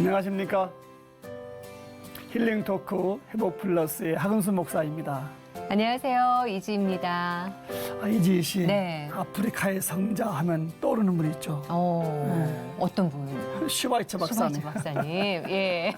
안녕하십니까. 힐링 토크 회복 플러스의 하근수 목사입니다. 안녕하세요. 이지입니다. 이지희 씨, 네. 아프리카의 성자 하면 떠오르는 분 있죠. 어떤 분? 슈바이처 박사님. 슈바이처 박사님. 예.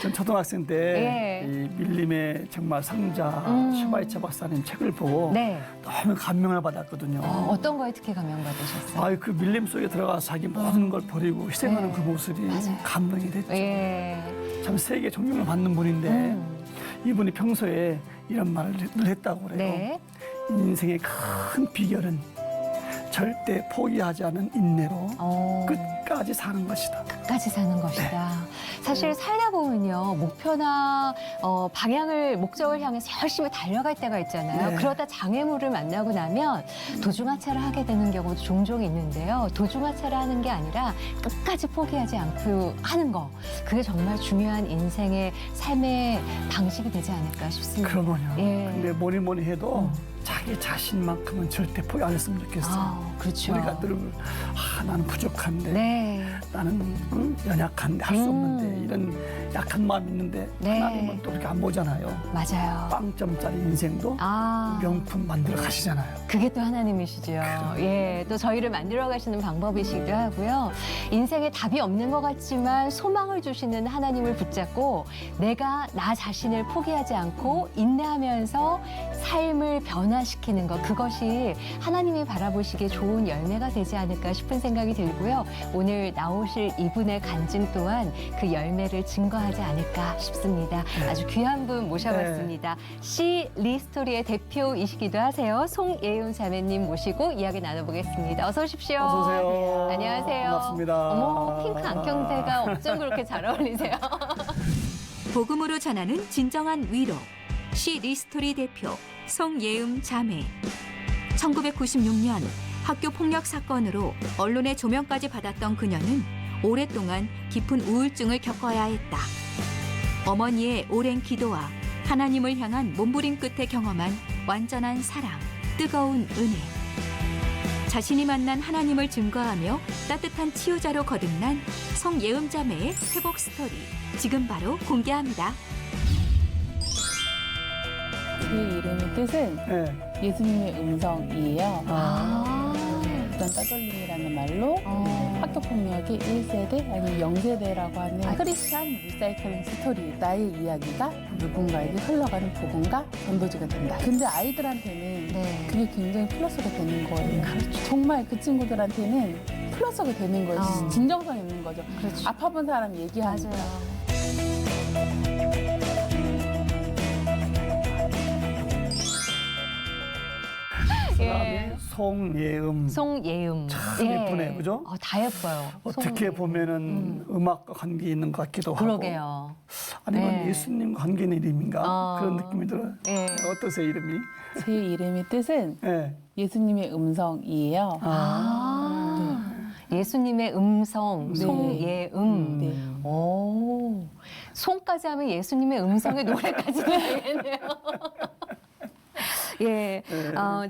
전 초등학생 때 예. 이 밀림의 정말 성자 슈바이처 박사님 책을 보고 네. 너무 감명을 받았거든요. 어떤 거에 특히 감명받으셨어요? 그 밀림 속에 들어가 자기 모든 걸 버리고 희생하는 네. 그 모습이 맞아요. 감동이 됐죠. 예. 참 세계 존경을 받는 분인데 이분이 평소에 이런 말을 늘 했다고 그래요. 네. 인생의 큰 비결은 절대 포기하지 않은 인내로 끝까지 사는 것이다. 끝까지 사는 것이다. 사실 살다 보면요, 목표나 목적을 향해서 열심히 달려갈 때가 있잖아요. 네. 그러다 장애물을 만나고 나면 도중하차를 하게 되는 경우도 종종 있는데요. 도중하차를 하는 게 아니라 끝까지 포기하지 않고 하는 거. 그게 정말 중요한 인생의 삶의 방식이 되지 않을까 싶습니다. 그러군요. 예. 근데 뭐니 해도 자기 자신만큼은 절대 포기 안 했으면 좋겠어요. 그렇죠. 우리가 늘 나는 부족한데 네. 나는 연약한데 할 수 없는데 이런 약한 마음이 있는데 네. 하나님은 또 그렇게 안 보잖아요. 맞아요. 빵점짜리 인생도 명품 만들어 가시잖아요. 그게 또 하나님이시죠. 예, 또 저희를 만들어 가시는 방법이시기도 하고요. 인생에 답이 없는 것 같지만 소망을 주시는 하나님을 붙잡고 내가 나 자신을 포기하지 않고 인내하면서 삶을 변화시키는 것, 그것이 하나님이 바라보시기에 좋은 열매가 되지 않을까 싶은 생각이 들고요. 오늘 나오실 이분의 간증 또한 그 열매를 증거하지 않을까 싶습니다. 아주 귀한 분 모셔봤습니다. 시 리스토리의 대표이시기도 하세요. 송예윤 자매님 모시고 이야기 나눠보겠습니다. 어서 오십시오. 어서 오세요. 안녕하세요. 반갑습니다. 어머, 핑크 안경테가 어쩜 그렇게 잘 어울리세요? 복음으로 전하는 진정한 위로. 시 리스토리 대표 송예음 자매. 1996년 학교 폭력 사건으로 언론의 조명까지 받았던 그녀는 오랫동안 깊은 우울증을 겪어야 했다. 어머니의 오랜 기도와 하나님을 향한 몸부림 끝에 경험한 완전한 사랑, 뜨거운 은혜. 자신이 만난 하나님을 증거하며 따뜻한 치유자로 거듭난 송예음 자매의 회복 스토리. 지금 바로 공개합니다. 제 이름의 뜻은 네. 예수님의 음성이에요. 일단 따돌림이라는 말로 학교 폭력의 1세대 아니면 0세대라고 하는 크리스찬 리사이클링 스토리. 나의 이야기가 누군가에게 흘러가는 복음과 전도지가 된다. 근데 아이들한테는 네. 그게 굉장히 플러스가 되는 거예요. 정말 그 친구들한테는 플러스가 되는 거예요. 진정성 있는 거죠. 그렇죠. 아파본 사람 얘기하니까. 맞아요. 사람이 송예음. 송예음. 참 예쁘네, 그죠? 다 예뻐요. 어떻게 송예음. 보면은 음악과 관계 있는 것 같기도 하고 그러게요. 아니면 네. 예수님과 관계 있는 이름인가 그런 느낌이 들어요. 예. 어떠세요 이름이? 제 이름의 뜻은 네. 예수님의 음성이에요. 예수님의 음성, 네. 송예음. 네. 오, 송까지 하면 예수님의 음성의 노래까지 되겠네요. 예,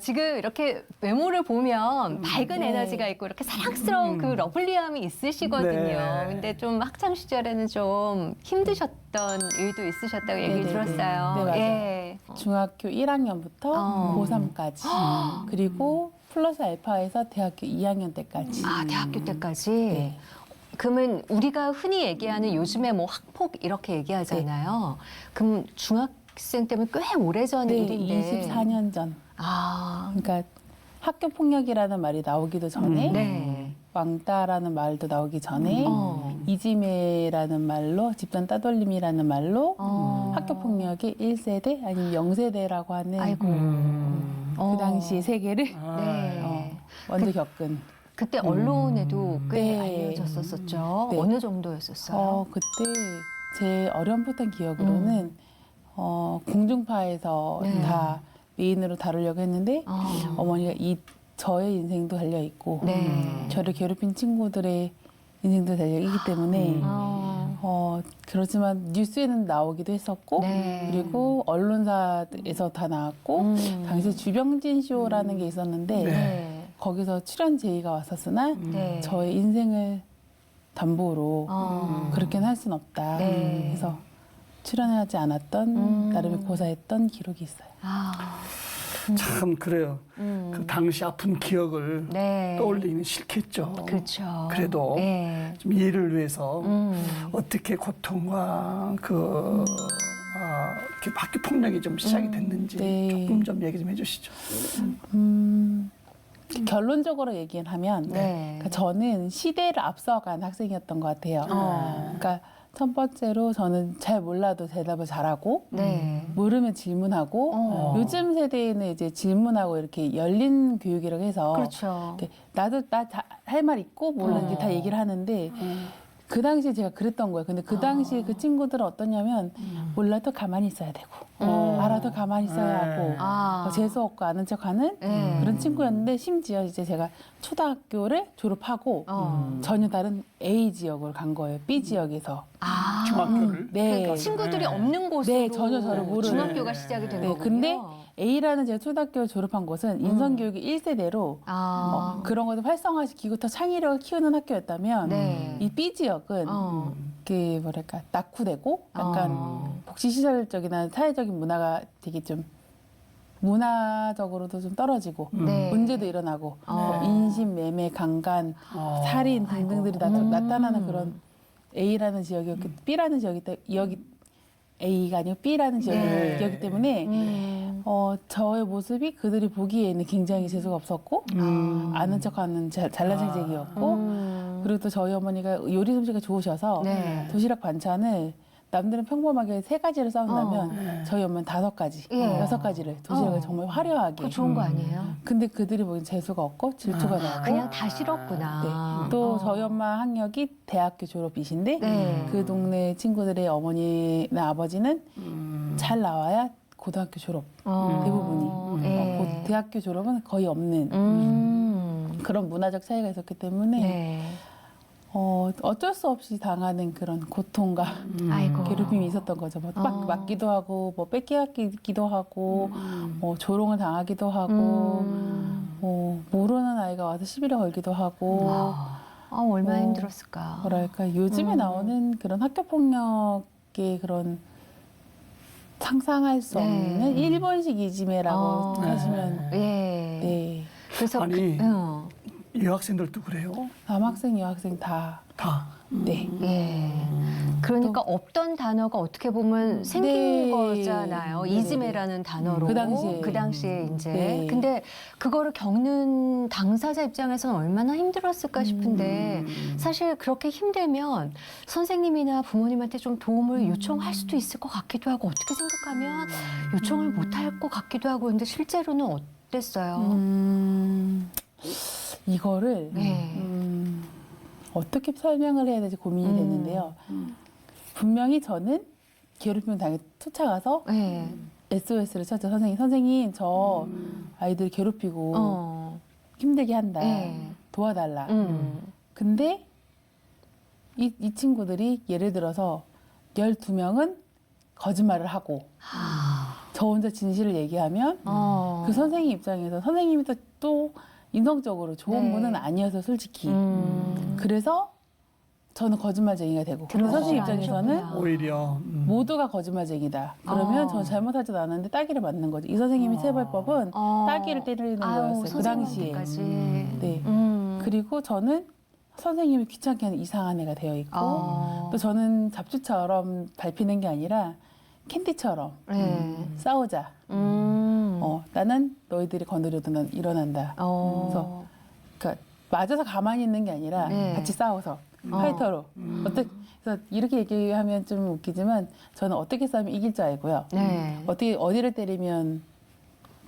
지금 이렇게 외모를 보면 밝은 네. 에너지가 있고 이렇게 사랑스러운 그 러블리함이 있으시거든요. 네. 근데 좀 학창 시절에는 좀 힘드셨던 일도 있으셨다고 얘기를 네네네. 들었어요. 네, 맞아요. 예. 중학교 1학년부터 고3까지 그리고 플러스 알파에서 대학교 2학년 때까지. 대학교 때까지. 네. 그러면 우리가 흔히 얘기하는 요즘에 뭐 학폭 이렇게 얘기하잖아요. 그럼 중학생 때면 꽤 오래전 네, 일인데. 24년 전. 그러니까 학교 폭력이라는 말이 나오기도 전에 네. 왕따라는 말도 나오기 전에 어. 이지매라는 말로 집단 따돌림이라는 말로 학교 폭력의 1세대 아니면 0세대라고 하는 아이고. 그 당시 세계를 네. 먼저 겪은. 그때 언론에도 꽤 네. 알려졌었었죠. 네. 어느 정도였었어요? 그때 제 어렴풋한 기억으로는 공중파에서 네. 다 메인으로 다루려고 했는데 어. 어머니가 저의 인생도 달려 있고 네. 저를 괴롭힌 친구들의 인생도 달려 있기 때문에 그렇지만 뉴스에는 나오기도 했었고 네. 그리고 언론사에서 다 나왔고 당시 주병진 쇼라는 게 있었는데 네. 거기서 출연 제의가 왔었으나 네. 저의 인생을 담보로 그렇게는 할 수는 없다. 네. 그래서 출연하지 않았던 나름의 고사했던 기록이 있어요. 아, 참 그래요. 그 당시 아픈 기억을 네. 떠올리기는 싫겠죠. 그렇죠. 그래도 네. 좀 이해를 위해서 어떻게 고통과 이렇게 학교 폭력이 좀 시작이 됐는지 네. 조금 좀 얘기 좀 해주시죠. 결론적으로 얘기하면 네. 그러니까 저는 시대를 앞서간 학생이었던 것 같아요. 그러니까 첫 번째로 저는 잘 몰라도 대답을 잘하고 네. 모르면 질문하고 요즘 세대에는 이제 질문하고 이렇게 열린 교육이라고 해서 그렇죠. 이렇게 나도 나 할 말 있고 모르는 게 다 얘기를 하는데 그 당시에 제가 그랬던 거예요. 근데 그 당시에 그 친구들은 어떠냐면 몰라도 가만히 있어야 되고 알아도 가만히 있어야 하고 아. 재수 없고 아는 척하는 네. 그런 친구였는데 심지어 이제 제가 초등학교를 졸업하고 전혀 다른 A 지역으로 간 거예요. B 지역에서. 아. 중학교를. 네. 그러니까 친구들이 없는 곳으로 네, 전혀 저를 모르는. 중학교가 시작이 된 네, 거군요. 근데 A라는 제가 초등학교 졸업한 곳은 인성교육이 1세대로 아. 그런 것을 활성화시키고 더 창의력을 키우는 학교였다면 네. 이 B 지역은 그 뭐랄까 낙후되고 약간 복지시설적이나 사회적인 문화가 되게 좀 문화적으로도 좀 떨어지고 네. 문제도 일어나고 인신, 매매, 강간, 살인 등등들이 나타나는 그런 A라는 지역이었기 B라는 지역이 A가 아니고 B라는 지역이었기 때문에 저의 모습이 그들이 보기에는 굉장히 재수가 없었고 아는 척하는 잘난 체질이었고 그리고 또 저희 어머니가 요리 솜씨가 좋으셔서 네. 도시락 반찬을 남들은 평범하게 3가지를 싸운다면 저희 엄마는 5가지, 예. 6가지를 도시락을 정말 화려하게. 그거 좋은 거 아니에요? 근데 그들이 보기엔 재수가 없고 질투가 나고 그냥 다 싫었구나. 네. 또 저희 엄마 학력이 대학교 졸업이신데 네. 그 동네 친구들의 어머니나 아버지는 잘 나와야 고등학교 졸업 대부분이 예. 대학교 졸업은 거의 없는 그런 문화적 차이가 있었기 때문에 네. 어쩔 수 없이 당하는 그런 고통과 아이고. 괴롭힘이 있었던 거죠. 뭐 맞기도 하고, 뭐 뺏기기도 하고, 뭐 조롱을 당하기도 하고, 뭐 모르는 아이가 와서 시비를 걸기도 하고, 얼마나 힘들었을까. 뭐랄까 요즘에 나오는 그런 학교 폭력의 그런 상상할 수 네. 없는 일본식 이지메라고 하시면 예. 네 그래서 아니. 그, 여학생들도 그래요. 남학생 여학생 다 다. 네. 예. 그러니까 없던 단어가 어떻게 보면 생긴 네. 거잖아요. 네네네. 이즈메라는 단어로. 그 당시에. 이제. 네. 근데 그거를 겪는 당사자 입장에서는 얼마나 힘들었을까 싶은데 사실 그렇게 힘들면 선생님이나 부모님한테 좀 도움을 요청할 수도 있을 것 같기도 하고 어떻게 생각하면 요청을 못 할 것 같기도 하고 근데 실제로는 어땠어요? 이거를 네. 어떻게 설명을 해야 될지 고민이 됐는데요. 분명히 저는 괴롭힘을 당해 쫓아가서 네. SOS를 쳤죠. 선생님 저 아이들 괴롭히고 힘들게 한다. 네. 도와달라. 근데 이 친구들이 예를 들어서 12명은 거짓말을 하고 저 혼자 진실을 얘기하면 그 선생님 입장에서 선생님이 또 인성적으로 좋은 네. 분은 아니어서 솔직히 그래서 저는 거짓말쟁이가 되고 근데 선생님 입장에서는 아니셨구나. 오히려 모두가 거짓말쟁이다. 그러면 저는 잘못하지도 않았는데 따기를 맞는 거죠. 이 선생님이 체벌법은 따기를 때리는 거였어요. 그 당시에. 네. 그리고 저는 선생님이 귀찮게 하는 이상한 애가 되어 있고 또 저는 잡주처럼 밟히는 게 아니라 캔디처럼 싸우자. 나는 너희들이 건드려도 난 일어난다. 그래서 그러니까 맞아서 가만히 있는 게 아니라 네. 같이 싸워서 파이터로. 그래서 이렇게 얘기하면 좀 웃기지만 저는 어떻게 싸우면 이길 줄 알고요. 네. 어디를 때리면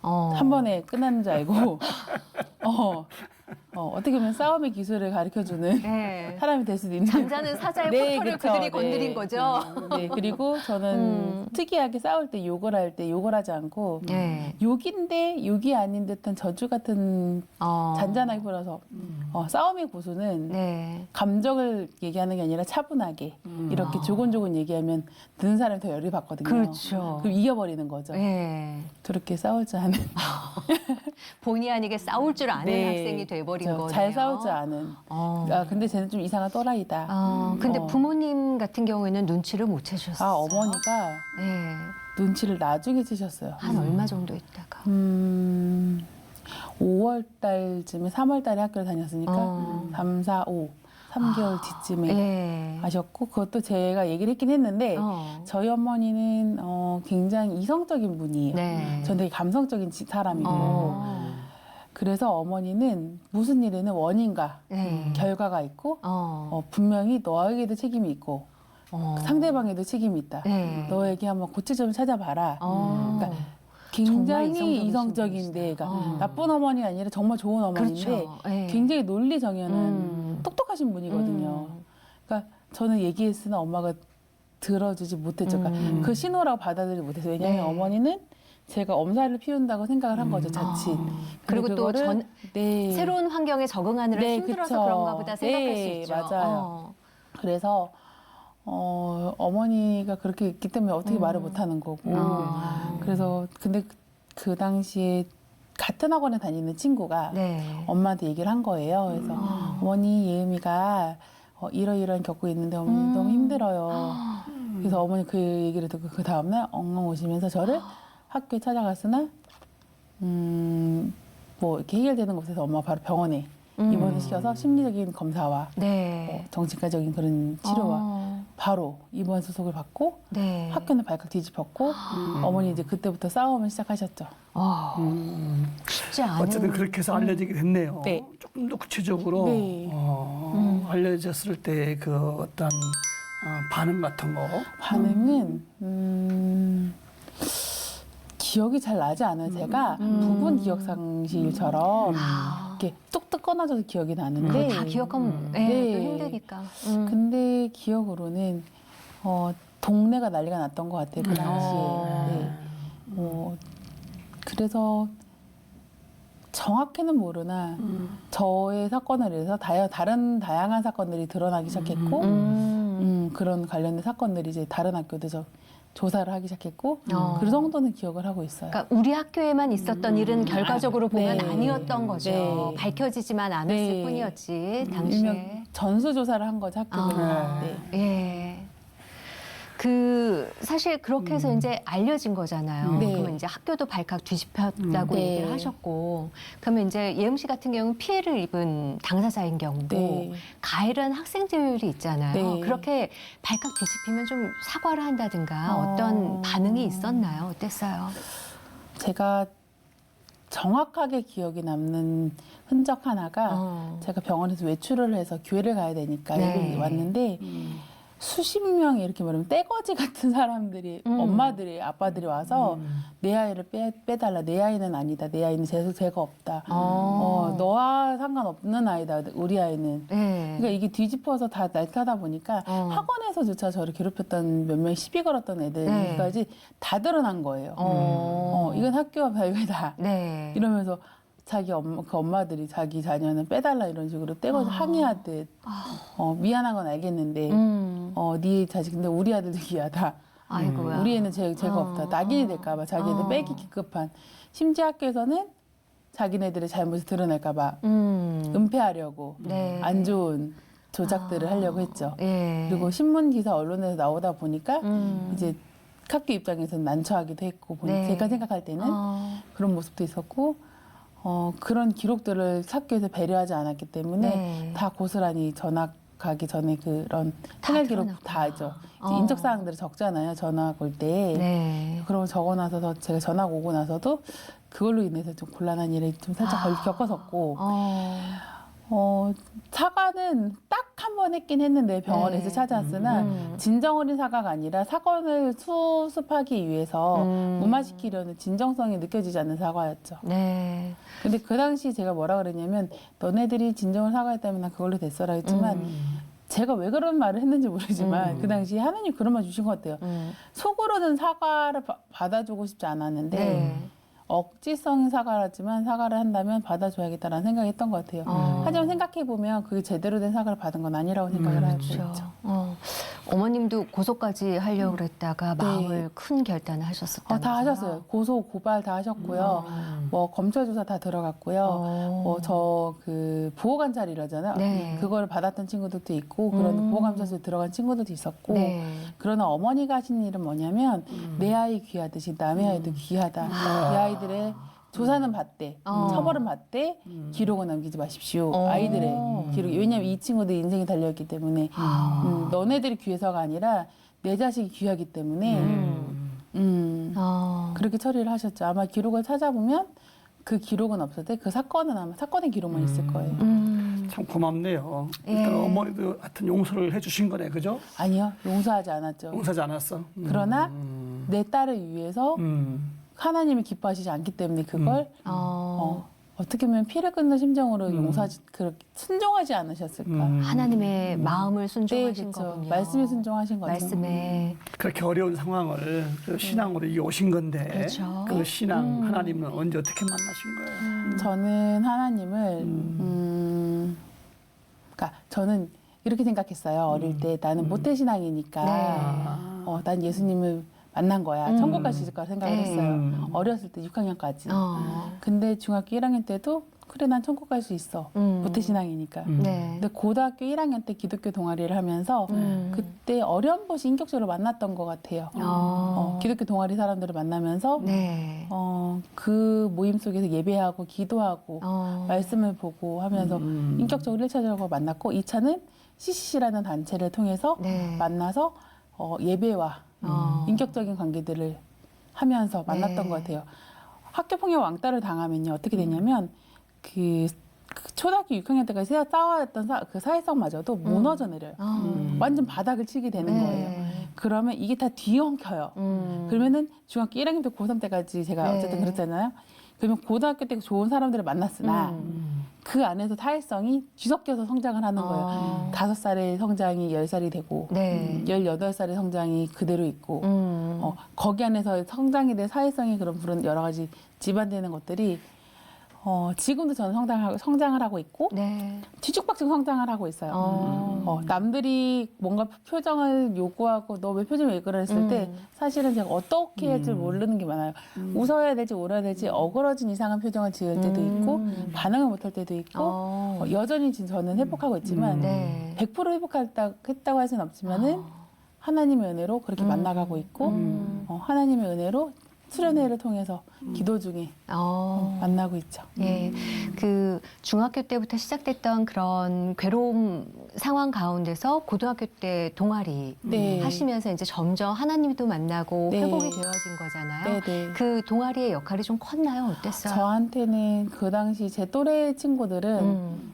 한 번에 끝나는 줄 알고 어떻게 보면 싸움의 기술을 가르쳐주는 네. 사람이 될 수도 있는. 잠자는 사자의 네, 포토를 그쵸. 그들이 건드린 네. 거죠. 네, 그리고 저는 특이하게 싸울 때 욕을 할 때 욕을 하지 않고 네. 욕인데 욕이 아닌 듯한 저주 같은 잔잔하게 불어서 싸움의 고수는 네. 감정을 얘기하는 게 아니라 차분하게 이렇게 조곤조곤 얘기하면 듣는 사람이 더 열이 받거든요. 그렇죠. 그럼 이겨버리는 거죠. 네. 그렇게 싸울 줄 아는 본의 아니게 싸울 줄 아는 네. 학생이 돼버린 거네요. 잘 싸울 줄 아는. 근데 쟤는 좀 이상한 또라이다. 근데 부모님 같은 경우에는 눈치를 못 채셨어요. 어머니가 네. 눈치를 나중에 채셨어요. 한 얼마 정도 있다가. 5월 달쯤에 3월 달에 학교를 다녔으니까 3, 4, 5, 3개월 뒤쯤에 예. 아셨고 그것도 제가 얘기를 했긴 했는데 저희 어머니는 굉장히 이성적인 분이에요. 네. 전 되게 감성적인 사람이고 그래서 어머니는 무슨 일에는 원인과 네. 결과가 있고 분명히 너에게도 책임이 있고 상대방에도 책임이 있다. 네. 너에게 한번 고칠 점을 찾아봐라. 그러니까 정말 굉장히 이성적이신 이성적인데 그러니까 나쁜 어머니가 아니라 정말 좋은 어머니인데 그렇죠. 네. 굉장히 논리정연한 똑똑하신 분이거든요. 그러니까 저는 얘기했으나 엄마가 들어주지 못했죠. 그러니까 그 신호라고 받아들이지 못했어요. 왜냐하면 네. 어머니는 제가 엄살을 피운다고 생각을 한 거죠, 자칫. 그리고 또 네. 새로운 환경에 적응하느라 네, 힘들어서 그쵸. 그런가 보다 생각할 수 네, 있죠. 맞아요. 그래서 어머니가 그렇게 있기 때문에 어떻게 말을 못하는 거고. 그래서 근데 그 당시에 같은 학원에 다니는 친구가 네. 엄마한테 얘기를 한 거예요. 그래서 어머니 예음이가 이러이러한 겪고 있는데 어머니 너무 힘들어요. 그래서 어머니 그 얘기를 듣고 그 다음날 엉엉 오시면서 저를 학교에 찾아갔으나 뭐 이렇게 해결되는 곳에서 엄마가 바로 병원에 입원을 시켜서 심리적인 검사와 네. 정신과적인 그런 치료와 바로 입원 수속을 받고 네. 학교는 발칵 뒤집혔고 어머니 이제 그때부터 싸움을 시작하셨죠. 쉽지 않은. 어쨌든 그렇게 해서 알려지게 됐네요. 네. 조금 더 구체적으로 네. 알려졌을 때 그 어떤 반응 같은 거. 반응은 기억이 잘 나지 않아요. 제가 부분 기억 상실처럼 이렇게 뚝뚝 끊어져서 기억이 나는데 다 기억하면 네. 네. 또 힘드니까. 근데 기억으로는 동네가 난리가 났던 것 같아요. 그 당시에. 네. 그래서 정확히는 모르나 저의 사건을 위해서 다른 다양한 사건들이 드러나기 시작했고 그런 관련된 사건들이 이제 다른 학교도 조사를 하기 시작했고 그 정도는 기억을 하고 있어요. 그러니까 우리 학교에만 있었던 일은 결과적으로 보면 네. 아니었던 거죠. 네. 밝혀지지만 않았을 네. 뿐이었지 당시에. 일명 전수조사를 한 거죠, 학교는. 네. 예. 사실 그렇게 해서 이제 알려진 거잖아요. 네. 그러면 이제 학교도 발칵 뒤집혔다고 네. 얘기를 하셨고, 그러면 이제 예음 씨 같은 경우는 피해를 입은 당사자인 경우고, 네. 가해를 한 학생들이 있잖아요. 네. 그렇게 발칵 뒤집히면 좀 사과를 한다든가 어떤 반응이 있었나요? 어땠어요? 제가 정확하게 기억이 남는 흔적 하나가 제가 병원에서 외출을 해서 교회를 가야 되니까 네. 여기 왔는데 수십 명이 이렇게 말하면 떼거지 같은 사람들이 엄마들이 아빠들이 와서 내 아이를 빼달라. 내 아이는 아니다. 내 아이는 죄가 없다. 너와 상관없는 아이다. 우리 아이는. 네. 그러니까 이게 뒤집어서 다 날카다 보니까 학원에서조차 저를 괴롭혔던 몇 명 시비 걸었던 애들까지 다 드러난 거예요. 이건 학교와 별개다. 네. 이러면서 그 엄마들이 자기 자녀는 빼달라 이런 식으로 떼거지 항의하듯 미안한 건 알겠는데 네 자식 근데 우리 아들도 귀하다. 아이고야. 우리 애는 죄가 없다. 낙인이 될까 봐 자기네들 빼기 기급한. 심지어 학교에서는 자기네들의 잘못을 드러낼까 봐 은폐하려고 네. 안 좋은 조작들을 하려고 했죠. 예. 그리고 신문 기사 언론에서 나오다 보니까 이제 학교 입장에서는 난처하기도 했고 네. 제가 생각할 때는 그런 모습도 있었고 그런 기록들을 학교에서 배려하지 않았기 때문에 네. 다 고스란히 전학 가기 전에 그런 생활 기록 다 알죠. 이제 인적 사항들이 적잖아요. 전학 올 때. 네. 그러면 적어놔서 제가 전학 오고 나서도 그걸로 인해서 좀 곤란한 일을 좀 살짝 겪었었고 사과는 딱 한 번 했긴 했는데 병원에서 네. 찾아왔으나 진정 어린 사과가 아니라 사건을 수습하기 위해서 무마시키려는 진정성이 느껴지지 않는 사과였죠. 네. 근데 그 당시 제가 뭐라 그랬냐면 너네들이 진정을 사과했다면 난 그걸로 됐어라 했지만 제가 왜 그런 말을 했는지 모르지만 그 당시 하나님 그런 말 주신 것 같아요. 속으로는 사과를 받아주고 싶지 않았는데 네. 억지성인 사과라지만 사과를 한다면 받아줘야겠다라는 생각이 했던 것 같아요. 하지만 생각해보면 그게 제대로 된 사과를 받은 건 아니라고 생각을 하고 있죠. 그렇죠. 어머님도 고소까지 하려고 그랬다가 네. 마음을 큰 결단을 하셨었다면서요? 다 하셨어요. 고소, 고발 다 하셨고요. 뭐 검찰 조사 다 들어갔고요. 뭐 저 그 부호감찰이라잖아요. 네. 그걸 받았던 친구들도 있고 그런 부호감찰소에 들어간 친구들도 있었고 네. 그러나 어머니가 하신 일은 뭐냐면 내 아이 귀하듯이 남의 아이도 귀하다. 이 아이들의 조사는 받되 처벌은 받되 기록은 남기지 마십시오. 아이들의 기록. 왜냐하면 이 친구들 인생이 달려있기 때문에 너네들이 귀해서가 아니라 내 자식이 귀하기 때문에 그렇게 처리를 하셨죠. 아마 기록을 찾아보면 그 기록은 없었대. 그 사건은 아마 사건의 기록만 있을 거예요. 참 고맙네요. 예. 일단 어머니도 하여튼 용서를 해주신 거네, 그죠? 아니요, 용서하지 않았죠. 용서하지 않았어. 그러나 내 딸을 위해서 하나님이 기뻐하시지 않기 때문에 그걸 어떻게 보면 피를 끓는 심정으로 용서하지 그렇게 순종하지 않으셨을까? 하나님의 마음을 네, 순종하신 그렇죠. 거군요. 말씀에 순종하신 거죠. 말씀에. 그렇게 어려운 상황을 그 신앙으로 이어오신 건데 그렇죠. 그 신앙 하나님은 언제 어떻게 만나신 거예요? 저는 하나님을 그러니까 저는 이렇게 생각했어요. 어릴 때 나는 모태신앙이니까 네. 난 예수님을 만난 거야. 천국 갈 수 있을 거라 생각을 네. 했어요. 어렸을 때 6학년까지. 어. 근데 중학교 1학년 때도 그래 난 천국 갈 수 있어. 모태신앙이니까. 네. 근데 고등학교 1학년 때 기독교 동아리를 하면서 그때 어렴풋이 인격적으로 만났던 것 같아요. 기독교 동아리 사람들을 만나면서 네. 그 모임 속에서 예배하고 기도하고 말씀을 보고 하면서 인격적으로 1차적으로 만났고 2차는 CCC라는 단체를 통해서 네. 만나서 예배와 인격적인 관계들을 하면서 만났던 네. 것 같아요. 학교 폭력 왕따를 당하면요 어떻게 되냐면 그 초등학교 6학년 때까지 쌓아왔던 그 사회성마저도 무너져 내려요. 완전 바닥을 치게 되는 네. 거예요. 그러면 이게 다 뒤엉켜요. 그러면은 중학교 1학년 때 고3 때까지 제가 네. 어쨌든 그랬잖아요. 그러면 고등학교 때 좋은 사람들을 만났으나 그 안에서 타회성이 뒤섞여서 성장을 하는 거예요. 5살의 성장이 10살이 되고 네. 18살의 성장이 그대로 있고 거기 안에서 성장이 된 사회성이 그런 여러 가지 집안되는 것들이 지금도 저는 성장을 하고 있고 네. 뒤죽박죽 성장을 하고 있어요. 남들이 뭔가 표정을 요구하고 너 왜 표정이 왜 그래 했을 때 사실은 제가 어떻게 해야 줄 모르는 게 많아요. 웃어야 될지 울어야 될지 어그러진 이상한 표정을 지을 때도 있고 반응을 못할 때도 있고 여전히 지금 저는 회복하고 있지만 네. 100% 회복했다고 할 수는 없지만은 하나님의 은혜로 그렇게 만나가고 있고 하나님의 은혜로 수련회를 통해서 기도 중에 만나고 있죠. 예, 그 중학교 때부터 시작됐던 그런 괴로움 상황 가운데서 고등학교 때 동아리 네. 하시면서 이제 점점 하나님도 만나고 네. 회복이 되어진 거잖아요. 네네. 그 동아리의 역할이 좀 컸나요? 어땠어요? 저한테는 그 당시 제 또래 친구들은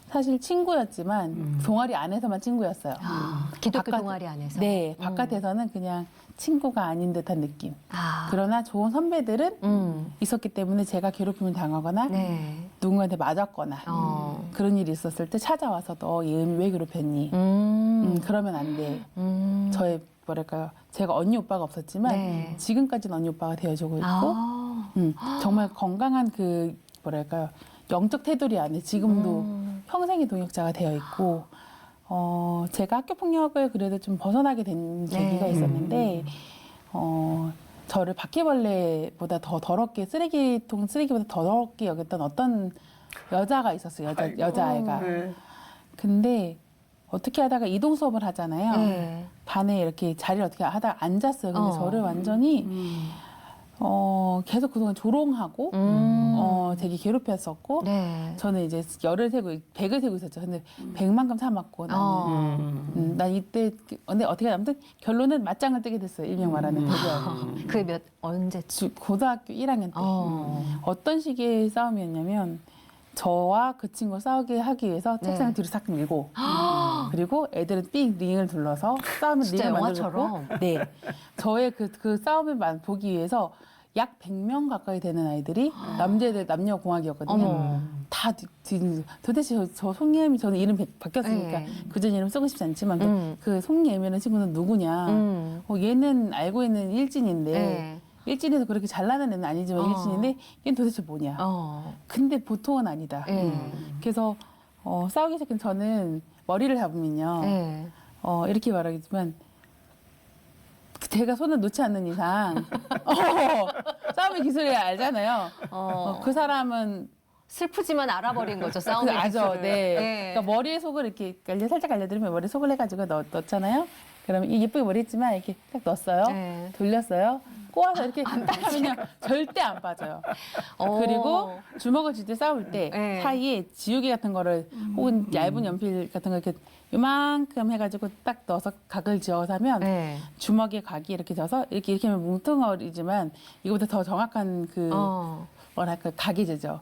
사실 친구였지만 동아리 안에서만 친구였어요. 기독교 바깥- 동아리 안에서. 네, 바깥에서는 그냥 친구가 아닌 듯한 느낌. 아, 그러나 좋은 선배들은 있었기 때문에 제가 괴롭힘을 당하거나 네. 누군가한테 맞았거나 그런 일이 있었을 때 찾아와서 너 얘는 왜 괴롭혔니? 그러면 안 돼. 저의 뭐랄까요? 제가 언니 오빠가 없었지만 네. 지금까지는 언니 오빠가 되어주고 있고 아, 정말 건강한 그 뭐랄까요? 영적 테두리 안에 지금도 평생의 동역자가 되어 있고 제가 학교 폭력을 그래도 좀 벗어나게 된 계기가 있었는데 저를 바퀴벌레보다 더 더럽게 쓰레기보다 더 더럽게 여겼던 어떤 여자가 있었어요. 여자아이가. 네. 근데 어떻게 하다가 이동 수업을 하잖아요. 네. 반에 이렇게 자리를 어떻게 하다가 앉았어요. 근데 저를 완전히 계속 그동안 조롱하고 되게 괴롭혔었고 네. 저는 이제 열을 세고 100을 세고 있었죠. 근데 100만큼 참았고 나는 난 이때 근데 어떻게 아무튼 결론은 맞짱을 뜨게 됐어요. 일명 말하는 대구하고. 그게 언제쯤? 고등학교 1학년 때 어떤 식의 싸움이었냐면 저와 그 친구 싸우게 하기 위해서 책상 뒤로 싹 밀고 그리고 애들은 삥 링을 둘러서 싸움을 진짜 링을 영화처럼. 만들고 네 저의 그 싸움을 보기 위해서 약 100명 가까이 되는 아이들이 남자애들 남녀 공학이었거든요. 어머. 다 도대체 저 송예미 저는 이름 바뀌었으니까 네. 그전 이름 쓰고 싶지 않지만 그 송예미라는 친구는 누구냐? 얘는 알고 있는 일진인데 네. 일진에서 그렇게 잘 나는 애는 아니지만 일진인데 얘는 도대체 뭐냐. 근데 보통은 아니다. 그래서 싸우기 시작한 저는 머리를 잡으면요. 이렇게 말하겠지만 제가 손을 놓지 않는 이상 싸움의 기술을 알잖아요. 그 사람은 슬프지만 알아버린 거죠, 싸움의 아죠. 기술을. 네. 그러니까 머리에 속을 이렇게 살짝 알려드리면 머리에 속을 해가지고 넣잖아요. 그러면 예쁘게 머리 했지만 이렇게 딱 넣었어요. 돌렸어요. 꼬아서 이렇게 그냥 절대 안 빠져요. 그리고 주먹을 쥘 때 싸울 때 사이에 지우개 같은 거를 혹은 얇은 연필 같은 거 이렇게 요만큼 해가지고 딱 넣어서 각을 지어서 하면 주먹에 각이 이렇게 져서 이렇게 하면 뭉뚱어리지만 이거보다 더 정확한 뭐랄까 각이 되죠.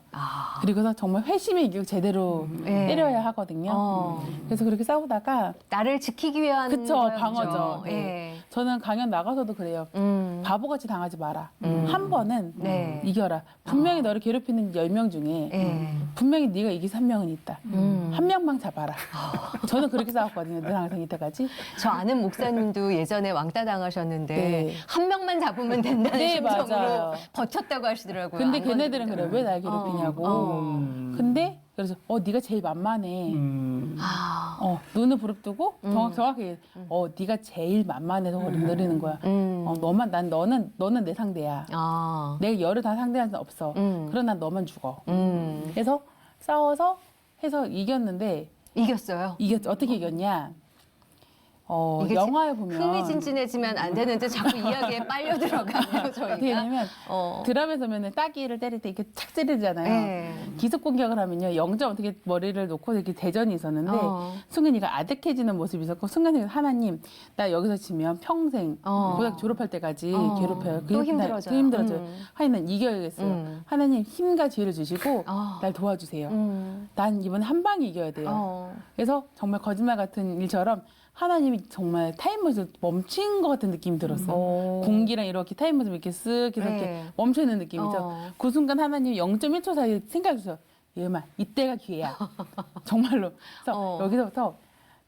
그리고서 정말 회심의 이격 제대로 때려야 하거든요. 그래서 그렇게 싸우다가 나를 지키기 위한 그쵸, 거였죠. 방어죠. 네. 저는 강연 나가서도 그래요. 바보같이 당하지 마라. 한 번은 이겨라. 분명히 너를 괴롭히는 10명 중에 분명히 네가 이긴 3명은 있다. 한 명만 잡아라. 저는 그렇게 싸웠거든요. 늘 항상 이때까지. 저 아는 목사님도 예전에 왕따 당하셨는데 네. 한 명만 잡으면 된다는 네, 심정으로 맞아요. 버텼다고 하시더라고요. 근데 안 걔네들은 건드리다가. 그래. 왜 날 괴롭히냐고. 근데 그래서 네가 제일 만만해. 눈을 부릅뜨고 정확하게 네가 제일 만만해서 그러는 거야. 너는 내 상대야. 내가 열을 다 상대할 수 없어. 그러나 너만 죽어. 그래서 싸워서 해서 이겼는데 이겼어요. 어떻게 이겼냐? 이게 영화에 보면 흥미진진해지면 안 되는데 자꾸 이야기에 빨려 들어가네요, 어떻게 저희가. 되냐면 드럼에서 보면 따기를 때릴 때 이렇게 착 찌르잖아요. 기습 공격을 하면요 0점 어떻게 머리를 놓고 이렇게 대전이 있었는데 순간이가 아득해지는 모습이 있었고 순간에 하나님 나 여기서 지면 평생 고등학교 졸업할 때까지 괴롭혀요. 또 힘들어져요. 힘들어져요. 하나님 이겨야겠어요. 하나님 힘과 지혜를 주시고 날 도와주세요. 난 이번 한 방에 이겨야 돼요. 그래서 정말 거짓말 같은 일처럼 하나님이 정말 타임머신을 멈춘 것 같은 느낌이 들었어요. 공기랑 이렇게 타임머신 이렇게 쓱 해서 이렇게 멈춰 있는 느낌이죠. 그 순간 하나님이 0.1초 사이에 생각해 주셔요. 얘만 이때가 기회야. 정말로. 그래서 여기서부터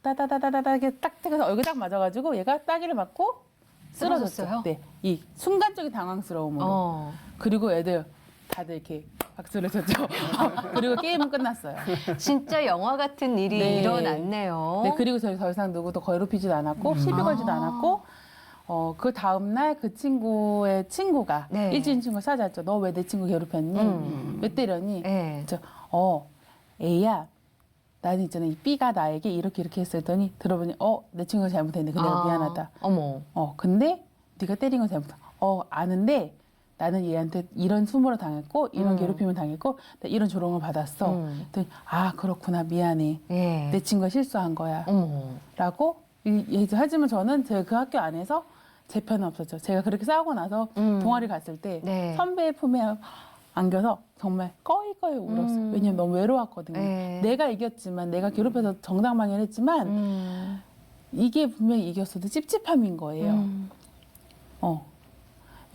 따다다다다다 이렇게 딱 해서 얼굴 딱 맞아가지고 얘가 따기를 맞고 쓰러졌어요. 쓰러졌어요? 네, 이 순간적인 당황스러움으로. 그리고 애들 다들 이렇게 박수를 쳤죠. 그리고 게임은 끝났어요. 진짜 영화 같은 일이 네. 일어났네요. 네, 그리고 저희 더 이상 누구도 괴롭히지도 않았고 시비 걸지도 않았고 그 다음날 그 친구의 친구가 일진 친구가 찾아왔죠. 너 왜 내 친구 괴롭혔니? 왜 때렸니? 그래서 A야 나는 있잖아 이 B가 나에게 이렇게 했었더니 들어보니 내 친구가 잘못했네. 근데 내가 미안하다. 근데 네가 때린 건 잘못했다. 아는데 나는 얘한테 이런 수모를 당했고 이런 괴롭힘을 당했고 이런 조롱을 받았어. 그랬더니 그렇구나 미안해. 내 친구가 실수한 거야. 라고 하지만 저는 제가 그 학교 안에서 제 편은 없었죠. 제가 그렇게 싸우고 나서 동아리 갔을 때 선배의 품에 안겨서 정말 꺼이꺼이 울었어요. 왜냐면 너무 외로웠거든요. 내가 이겼지만 내가 괴롭혀서 정당방위했지만 이게 분명히 이겼어도 찝찝함인 거예요.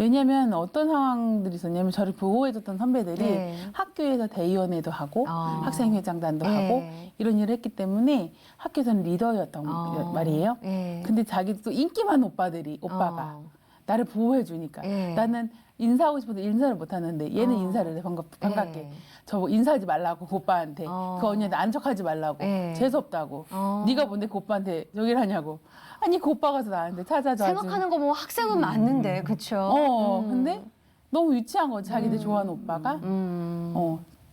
왜냐면 어떤 상황들이 있었냐면 저를 보호해줬던 선배들이 학교에서 대의원회도 하고 학생회장단도 하고 이런 일을 했기 때문에 학교에서는 리더였던 말이에요. 근데 자기도 인기 많은 오빠가 나를 보호해주니까 나는 인사하고 싶어도 인사를 못하는데 얘는 인사를 해 반갑게 저 인사하지 말라고 그 오빠한테 그 언니한테 안 척하지 말라고 재수없다고 네가 뭔데 그 오빠한테 저기를 하냐고 아니 그 오빠 가서 나한테 찾아줘 생각하는 거 보면 학생은 맞는데 그렇죠. 근데 너무 유치한 거지 자기들 좋아하는 오빠가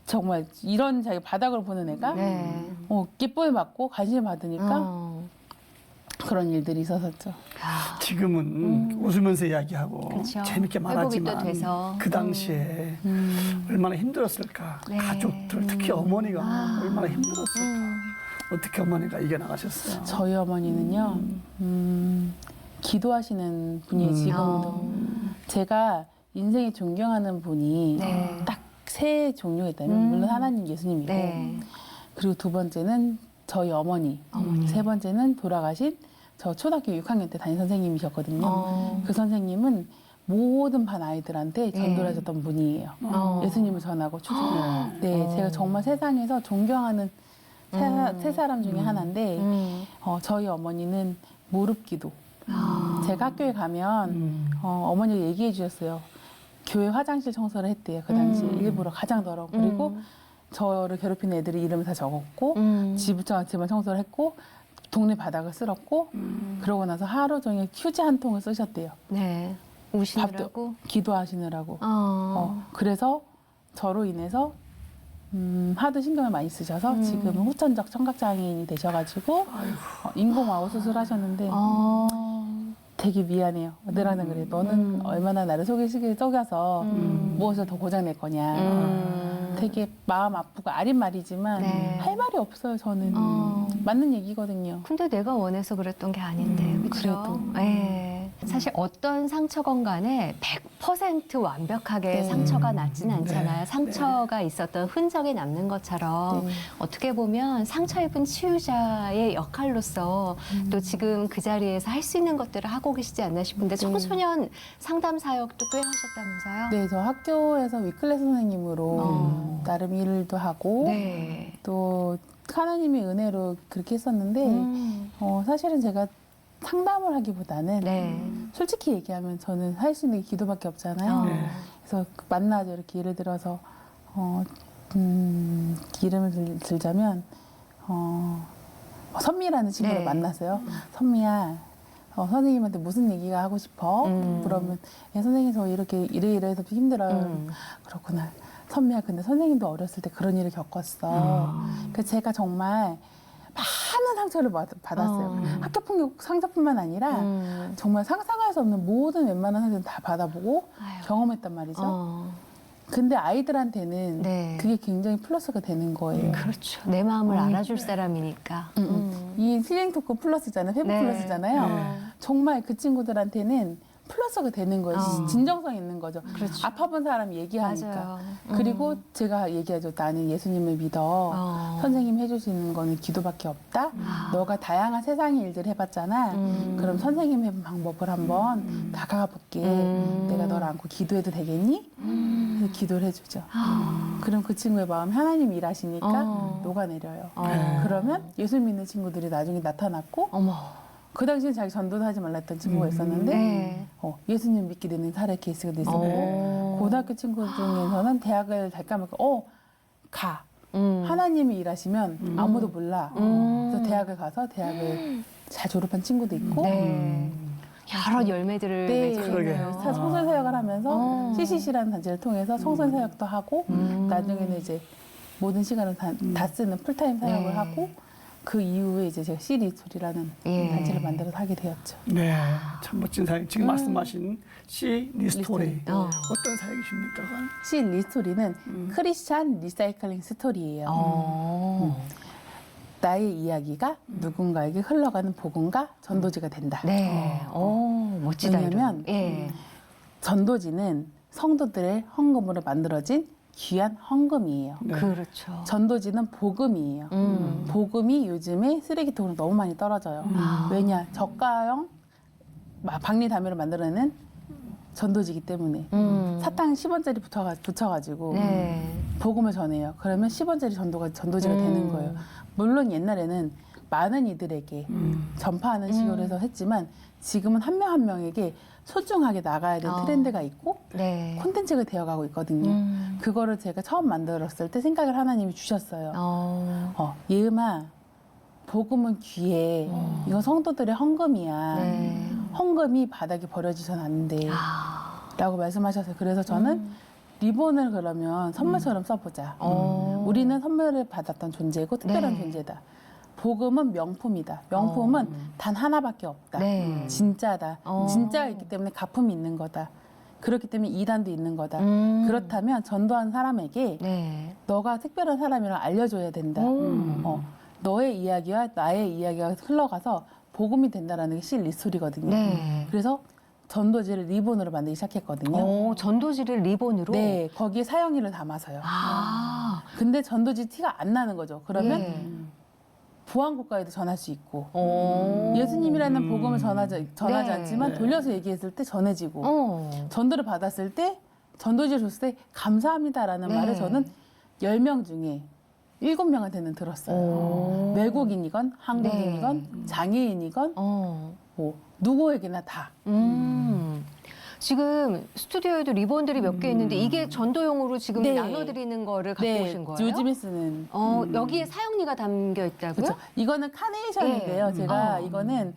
정말 이런 자기 바닥으로 보는 애가 기쁨을 받고 관심을 받으니까 그런 일들이 있었었죠. 지금은 웃으면서 이야기하고 그렇죠. 재밌게 회복이 또 말하지만 돼서. 그 당시에 얼마나 힘들었을까. 가족들 특히 어머니가 얼마나 힘들었을까. 어떻게 어머니가 이겨나가셨어요? 저희 어머니는요 기도하시는 분이에요. 지금도 제가 인생에 존경하는 분이 딱 세 종류가 있다면 물론 하나님 예수님이고 그리고 두 번째는 저희 어머니. 세 번째는 돌아가신 저 초등학교 6학년 때 담임 선생님이셨거든요. 그 선생님은 모든 반 아이들한테 전도를 하셨던 분이에요. 예수님을 전하고 네, 제가 정말 세상에서 존경하는 세 사람 중에 하나인데 저희 어머니는 무릎 기도. 제가 학교에 가면 어머니가 얘기해 주셨어요. 교회 화장실 청소를 했대요. 그 당시 일부러 가장 더러워. 그리고 저를 괴롭히는 애들이 이름을 다 적었고 집안 청소를 했고 동네 바닥을 쓸었고 그러고 나서 하루 종일 휴지 한 통을 쓰셨대요. 네. 우시느라고. 기도하시느라고. 그래서 저로 인해서 하도 신경을 많이 쓰셔서 지금은 후천적 청각장애인이 되셔가지고 인공와우 수술하셨는데 되게 미안해요. 늘 하는 그래. 너는 얼마나 나를 속여서 무엇을 더 고장낼 거냐. 되게 마음 아프고 아린 말이지만 네. 할 말이 없어요. 저는 맞는 얘기거든요. 근데 내가 원해서 그랬던 게 아닌데, 그렇죠? 그래도. 네. 사실 어떤 상처건 간에 100% 완벽하게 상처가 낫진 않잖아요. 네. 상처가 있었던 흔적이 남는 것처럼 네. 어떻게 보면 상처 입은 치유자의 역할로서 또 지금 그 자리에서 할 수 있는 것들을 하고 계시지 않나 싶은데 청소년 상담 사역도 꽤 하셨다면서요? 네, 저 학교에서 위클래스 선생님으로 나름 일도 하고 네. 또 하나님의 은혜로 그렇게 했었는데 사실은 제가 상담을 하기보다는 네. 솔직히 얘기하면 저는 할 수 있는 게 기도밖에 없잖아요. 네. 그래서 만나죠. 이렇게 예를 들어서 이름을 들자면 선미라는 친구를 네. 만났어요. 선미야, 선생님한테 무슨 얘기가 하고 싶어? 그러면 선생님 저 이렇게 이래서 힘들어요. 그렇구나. 선미야, 근데 선생님도 어렸을 때 그런 일을 겪었어. 그래서 제가 정말 많은 상처를 받았어요. 학교 폭력 상처뿐만 아니라 정말 상상할 수 없는 모든 웬만한 상처를 다 받아보고 아유. 경험했단 말이죠. 근데 아이들한테는 네. 그게 굉장히 플러스가 되는 거예요. 그렇죠. 내 마음을 알아줄 사람이니까. 이 힐링 토크 플러스잖아요. 회복 네. 플러스잖아요. 정말 그 친구들한테는 플러스가 되는 거예요. 진정성 있는 거죠. 그렇죠. 아파본 사람이 얘기하니까. 맞아요. 그리고 제가 얘기하죠. 나는 예수님을 믿어. 선생님 해주시는 거는 기도밖에 없다. 너가 다양한 세상의 일들 해봤잖아. 그럼 선생님 해본 방법을 한번 다가가 볼게. 내가 너를 안고 기도해도 되겠니? 그래서 기도를 해주죠. 그럼 그 친구의 마음에 하나님 일하시니까 녹아내려요. 그러면 예수 믿는 친구들이 나중에 나타났고 어머. 그 당시에 자기 전도도 하지 말라 했던 친구가 있었는데 네. 예수님 믿게 되는 사례 케이스가 있었고 고등학교 친구 중에서는 대학을 갈까 말까 가. 하나님이 일하시면 아무도 몰라. 그래서 대학을 가서 대학을 잘 졸업한 친구도 있고 네. 여러 열매들을 네, 맺었네요. 청소년 사역을 하면서 CCC라는 단체를 통해서 청소년 사역도 하고 나중에는 이제 모든 시간을 다 쓰는 풀타임 사역을 네. 하고 그 이후에 이제 제가 시리스토리라는 예. 단체를 만들어서 하게 되었죠. 네, 참 멋진 사역. 지금 말씀하신 시 리스토리. 리스토리. 어떤 사역이십니까? 시 리스토리는 크리스찬 리사이클링 스토리예요. 나의 이야기가 누군가에게 흘러가는 복음과 전도지가 된다. 네. 멋지다. 왜냐면 이름. 예. 전도지는 성도들의 헌금으로 만들어진 귀한 헌금이에요. 네. 그렇죠. 전도지는 복음이에요. 복음이 요즘에 쓰레기통으로 너무 많이 떨어져요. 왜냐? 저가형 박리담회를 만들어내는 전도지기 때문에 사탕 10원짜리 붙여가지고 네. 복음을 전해요. 그러면 10원짜리 전도지가 되는 거예요. 물론 옛날에는 많은 이들에게 전파하는 식으로 해서 했지만 지금은 한 명 한 명에게 소중하게 나가야 될 트렌드가 있고 네. 콘텐츠가 되어가고 있거든요. 그거를 제가 처음 만들었을 때 생각을 하나님이 주셨어요. 예음아, 복음은 귀해. 이건 성도들의 헌금이야. 네. 헌금이 바닥에 버려지선 안 돼. 라고 말씀하셨어요. 그래서 저는 리본을 그러면 선물처럼 써보자. 우리는 선물을 받았던 존재고 특별한 네. 존재다. 복음은 명품이다. 명품은 단 하나밖에 없다. 네. 진짜다. 진짜가 있기 때문에 가품이 있는 거다. 그렇기 때문에 이단도 있는 거다. 그렇다면 전도한 사람에게 네. 너가 특별한 사람이라고 알려줘야 된다. 너의 이야기와 나의 이야기가 흘러가서 복음이 된다라는 게 실 리스토리거든요. 네. 그래서 전도지를 리본으로 만들기 시작했거든요. 전도지를 리본으로. 네, 거기에 사형리를 담아서요. 아. 근데 전도지 티가 안 나는 거죠. 그러면 예. 부안국가에도 전할 수 있고 오. 예수님이라는 복음을 전하지 네. 않지만 돌려서 얘기했을 때 전해지고 전도를 받았을 때 전도지를 줬을 때 감사합니다라는 네. 말을 저는 10명 중에 7명한테는 들었어요. 외국인이건 한국인이건 장애인이건 뭐 누구에게나 다. 지금 스튜디오에도 리본들이 몇 개 있는데 이게 전도용으로 지금 네. 나눠드리는 거를 갖고 오신 거예요? 요즘에 쓰는. 여기에 사용리가 담겨 있다고요? 그렇죠. 이거는 카네이션인데요. 제가 이거는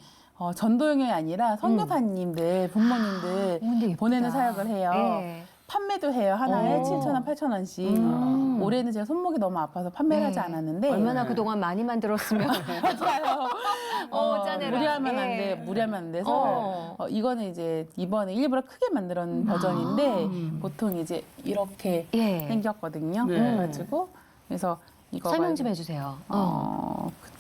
전도용이 아니라 선교사님들, 부모님들 근데 예쁘다. 보내는 사역을 해요. 네. 판매도 해요. 하나에 오. 7,000원, 8,000원씩. 올해는 제가 손목이 너무 아파서 판매를 하지 않았는데. 얼마나 그동안 많이 만들었으면. 맞아요. 짜내라. 무리하면 안 예. 돼. 무리하면 안 돼서 이거는 이제 이번에 일부러 크게 만든 버전인데 보통 이제 이렇게 예. 생겼거든요. 네. 그래가지고 그래서 이거 설명 좀 해주세요.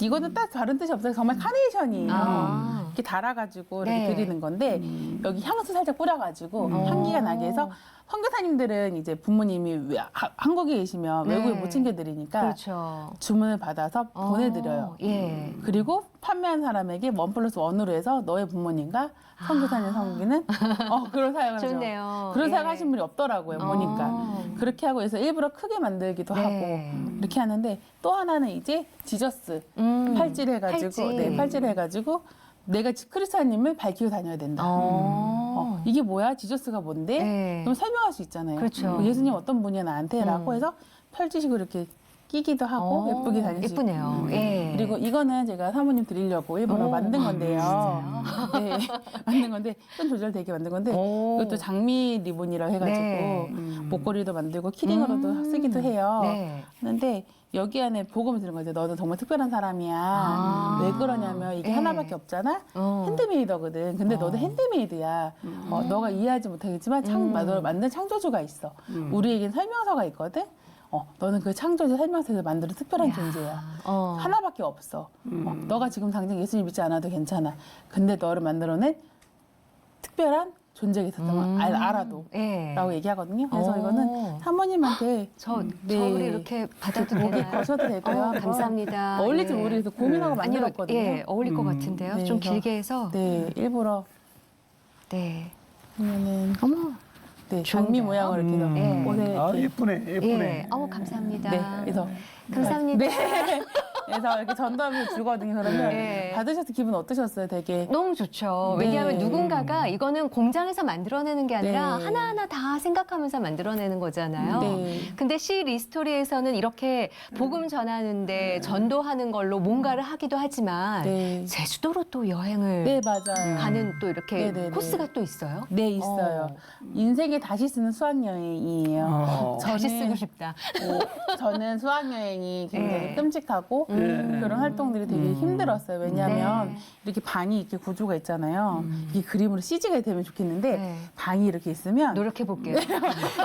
이거는 딱 다른 뜻이 없어요. 정말 카네이션이에요. 아. 이렇게 달아가지고 이렇게 네. 드리는 건데 여기 향수 살짝 뿌려가지고 향기가 나게 해서 선교사님들은 이제 부모님이 한국에 계시면 네. 외국에 못 챙겨드리니까 그렇죠. 주문을 받아서 보내드려요. 예. 그리고 판매한 사람에게 1+1으로 해서 너의 부모님과 선교사님 섬기는 그런 사역을 하죠. 좋네요. 그런 사역 예. 하신 분이 없더라고요. 보니까. 그렇게 하고 해서 일부러 크게 만들기도 네. 하고 이렇게 하는데 또 하나는 이제 지저스 팔찌를 해가지고 팔찌. 팔찌를 해가지고 내가 크리스찬님을 밝히고 다녀야 된다. 이게 뭐야? 지저스가 뭔데? 네. 그럼 설명할 수 있잖아요. 그렇죠. 예수님 어떤 분이야 나한테라고 해서 펼치시고 이렇게 끼기도 하고 예쁘게 다닐 수 예쁘네요. 있고. 예. 그리고 이거는 제가 사모님 드리려고 일부러 만든 건데요. 네, 만든 건데 끈 조절되게 만든 건데 이것도 장미 리본이라고 해가지고 네. 목걸이도 만들고 키링으로도 쓰기도 해요. 네. 그런데 여기 안에 복음을 드는 거죠. 너는 정말 특별한 사람이야. 왜 그러냐면 이게 네. 하나밖에 없잖아. 핸드메이더거든. 근데 너도 핸드메이드야. 너가 이해하지 못하겠지만 너를 만든 창조주가 있어. 우리에겐 설명서가 있거든. 너는 그 창조주 설명서에서 만드는 특별한 존재야. 하나밖에 없어. 너가 지금 당장 예수님 믿지 않아도 괜찮아. 근데 너를 만들어낸 특별한 존재가 있었던 걸 알아도. 예. 라고 얘기하거든요. 그래서 이거는 사모님한테 저를 네. 이렇게 받아도 목에 되나요? 거셔도 되고요. 감사합니다. 어울릴지 예. 모르겠어. 고민하고 아니요, 만들었거든요. 예, 어울릴 것 같은데요. 네, 좀 그래서- 길게 해서. 네, 일부러 네. 보면은 어머. 네, 장미 좋은데요? 모양으로 이렇게 해서 예. 옷에 아, 이렇게 예쁘네, 예쁘네. 예. 감사합니다. 네, 그래서 감사합니다. 네. 그래서 이렇게 전도하면서 주거든요. 그러면 네. 받으셔서 기분 어떠셨어요? 되게 너무 좋죠. 네. 왜냐하면 누군가가 이거는 공장에서 만들어내는 게 아니라 네. 하나하나 다 생각하면서 만들어내는 거잖아요. 네. 근데 시 리스토리에서는 이렇게 복음 전하는데 전도하는 걸로 뭔가를 하기도 하지만 네. 제주도로 또 여행을 네, 맞아요. 가는 또 이렇게 네, 네, 네. 코스가 또 있어요. 네, 있어요. 인생에 다시 쓰는 수학여행이에요. 다시 저는- 쓰고 싶다. 저는 수학여행이 굉장히 네. 끔찍하고 그런 활동들이 되게 힘들었어요. 왜냐하면 네. 이렇게 방이 이렇게 구조가 있잖아요. 이 그림으로 CG가 되면 좋겠는데 네. 방이 이렇게 있으면 노력해 볼게요.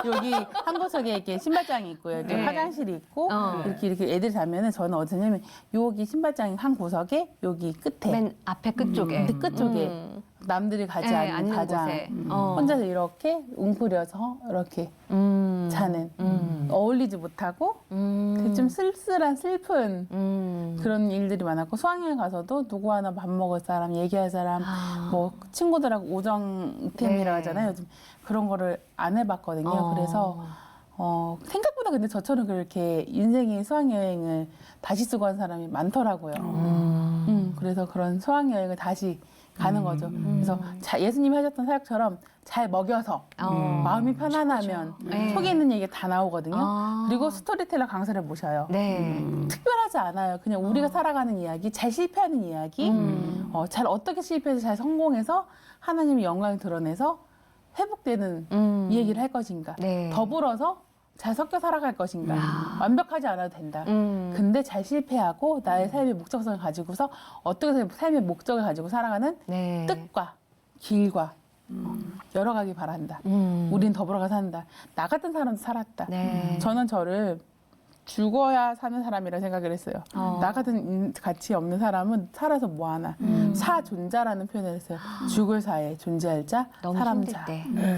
여기 한 구석에 이렇게 신발장이 있고요. 이렇게 네. 화장실이 있고 어. 이렇게 애들이 자면은 저는 어디냐면 여기 신발장이 한 구석에 여기 끝에 맨 앞에 끝쪽에. 근데 끝쪽에 남들이 가지 네, 않는 앉는 가장 곳에. 혼자서 이렇게 웅크려서 이렇게 자는 어울리지 못하고 좀 쓸쓸한 슬픈 그런 일들이 많았고 수학여행 가서도 누구 하나 밥 먹을 사람 얘기할 사람 뭐 친구들하고 우정템이라 네. 하잖아요. 요즘 그런 거를 안 해봤거든요. 그래서 생각보다 근데 저처럼 그렇게 인생의 수학여행을 다시 쓰고 한 사람이 많더라고요. 그래서 그런 수학여행을 다시 가는 거죠. 그래서 예수님이 하셨던 사역처럼 잘 먹여서 마음이 편안하면 네. 속에 있는 얘기가 다 나오거든요. 아. 그리고 스토리텔러 강사를 모셔요. 네. 특별하지 않아요. 그냥 우리가 살아가는 이야기, 잘 실패하는 이야기, 잘 어떻게 실패해서 잘 성공해서 하나님의 영광을 드러내서 회복되는 이 얘기를 할 것인가. 네. 더불어서 잘 섞여 살아갈 것인가. 완벽하지 않아도 된다. 근데 잘 실패하고 나의 삶의 목적성을 가지고서 어떻게 삶의 목적을 가지고 살아가는 네. 뜻과 길과 열어가기 바란다. 우린 더불어가 산다. 나 같은 사람도 살았다. 네. 저는 저를 죽어야 사는 사람이라 생각을 했어요. 나 같은 가치 없는 사람은 살아서 뭐하나. 사존자라는 표현을 했어요. 죽을 사에 존재할 자, 너무 힘들 사람자. 때. 네.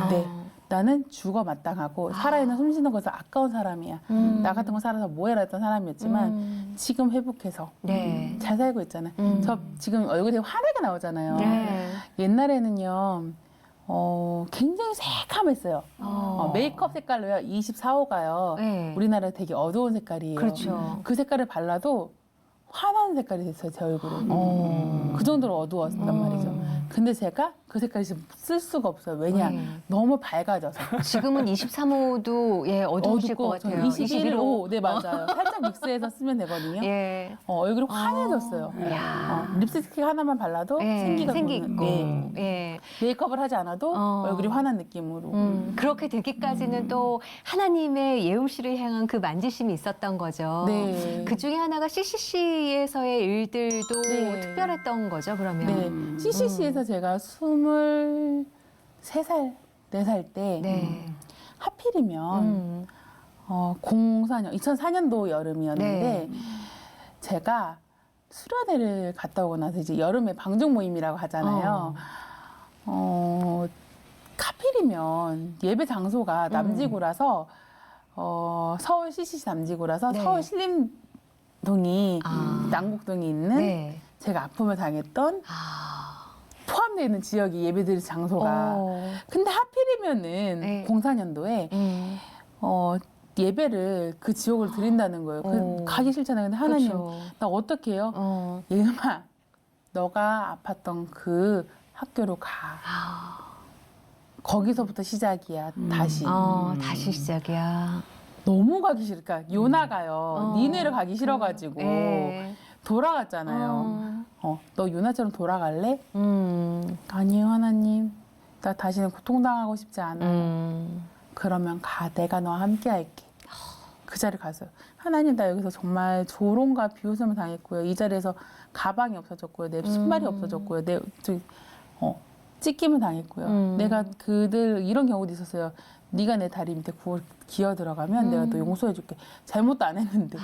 나는 죽어 마땅하고 살아있는 숨쉬는 것은 아까운 사람이야. 나 같은 거 살아서 뭐해라 했던 사람이었지만 지금 회복해서 네. 잘 살고 있잖아요. 저 지금 얼굴이 되게 환하게 나오잖아요. 네. 옛날에는요. 굉장히 새카맸어요. 메이크업 색깔로요. 24호가요. 네. 우리나라에 되게 어두운 색깔이에요. 그렇죠. 그 색깔을 발라도 환한 색깔이 됐어요. 제 얼굴은. 그 정도로 어두웠단 말이죠. 근데 제가 그 그 색깔이 지금 쓸 수가 없어요. 왜냐? 네. 너무 밝아져서. 지금은 23호도 예, 어두우실 것 같아요. 21호. 네, 맞아요. 살짝 믹스해서 쓰면 되거든요. 예. 얼굴이 환해졌어요. 이야. 립스틱 하나만 발라도 예, 생기가 생기 도는, 있고. 네. 예. 메이크업을 하지 않아도 얼굴이 환한 느낌으로. 그렇게 되기까지는 또 하나님의 예우 씨를 향한 그 만지심이 있었던 거죠. 네. 그 중에 하나가 CCC에서의 일들도 네. 특별했던 거죠, 그러면. 네. CCC에서 제가 23살, 4살 때 네. 하필이면 2004년도 여름이었는데 네. 제가 수련회를 갔다 오고 나서 이제 여름에 방종 모임이라고 하잖아요. 하필이면 예배 장소가 남지구라서 서울 CCC 남지구라서 네. 서울 신림동이 아. 남곡동이 있는 네. 제가 아픔을 당했던 포함되어 있는 지역이 예배드릴 장소가. 근데 하필이면은 네. 04년도에 예배를 그 지역으로 드린다는 거예요. 가기 싫잖아요. 근데 하나님, 그렇죠. 나 어떻게 해요? 예은아, 너가 아팠던 그 학교로 가. 거기서부터 시작이야, 다시. 다시 시작이야. 너무 가기 싫으니까 요나가요. 니네를 가기 싫어가지고 네. 돌아갔잖아요. 너 요나처럼 돌아갈래? 아니요, 하나님. 나 다시는 고통당하고 싶지 않아요. 그러면 가. 내가 너와 함께 할게. 그 자리에 갔어요. 하나님, 나 여기서 정말 조롱과 비웃음을 당했고요. 이 자리에서 가방이 없어졌고요. 내 신발이 없어졌고요. 찢김을 당했고요. 내가 그들 이런 경우도 있었어요. 네가 내 다리 밑에 기어 들어가면 내가 너 용서해줄게. 잘못도 안 했는데.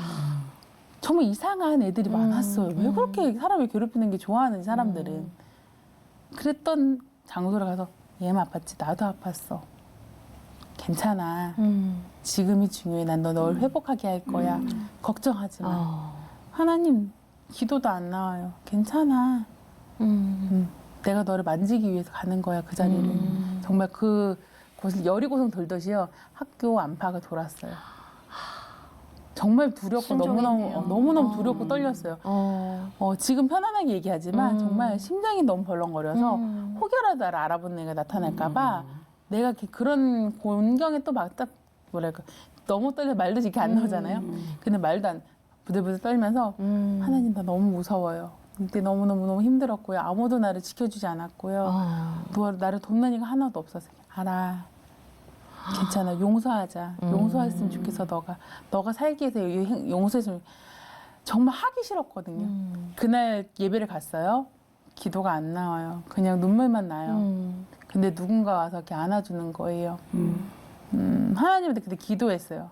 정말 이상한 애들이 많았어요. 왜 그렇게 사람을 괴롭히는 게 좋아하는지 사람들은. 그랬던 장소를 가서 얘만 아팠지 나도 아팠어. 괜찮아. 지금이 중요해. 난 널 회복하게 할 거야. 걱정하지 마. 하나님 기도도 안 나와요. 괜찮아. 내가 너를 만지기 위해서 가는 거야. 그 자리를. 정말 그 곳을 열이고성 돌듯이요. 학교 안팎을 돌았어요. 정말 두렵고 순종했네요. 너무너무 두렵고 떨렸어요. 지금 편안하게 얘기하지만 정말 심장이 너무 벌렁거려서 혹여라도 나를 알아보는 애가 나타날까봐 내가 그런 곤경에 또 막 딱 뭐랄까 너무 떨려 말도 이렇게 안 나오잖아요. 근데 말도 안 부들부들 떨면서 하나님 나 너무 무서워요. 그때 너무너무 힘들었고요. 아무도 나를 지켜주지 않았고요. 나를 돕는 이가 하나도 없었어요. 알아. 괜찮아. 용서하자. 용서했으면 좋겠어. 너가 살기 위해서 용서했으면. 정말 하기 싫었거든요. 그날 예배를 갔어요. 기도가 안 나와요. 그냥 눈물만 나요. 근데 누군가 와서 이렇게 안아주는 거예요. 하나님한테 그때 기도했어요.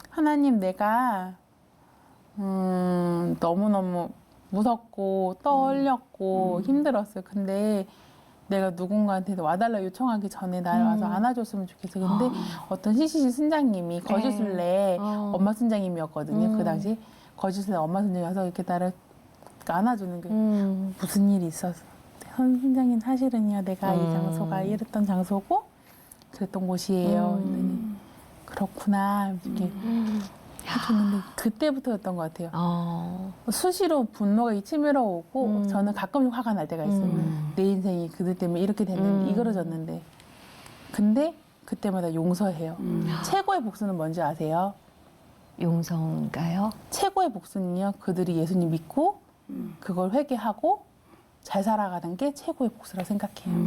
하나님 내가 너무너무 무섭고 떨렸고 힘들었어요. 근데 내가 누군가한테 와달라 요청하기 전에 날 와서 안아줬으면 좋겠어요. 근데 어떤 CCC 순장님이 거주순례 엄마 순장님이었거든요. 그 당시 거주순례 엄마 순장님이 와서 이렇게 나를 안아주는 게 무슨 일이 있었어. 순장님 사실은요. 내가 이 장소가 이랬던 장소고 그랬던 곳이에요. 그렇구나. 이렇게 해줬는데 그때부터였던 것 같아요. 수시로 분노가 치밀어 오고 저는 가끔씩 화가 날 때가 있어요. 내 인생이 그들 때문에 이렇게 됐는데 이그러졌는데 근데 그때마다 용서해요. 최고의 복수는 뭔지 아세요? 용서인가요? 최고의 복수는요. 그들이 예수님 믿고 그걸 회개하고 잘 살아가는 게 최고의 복수라고 생각해요.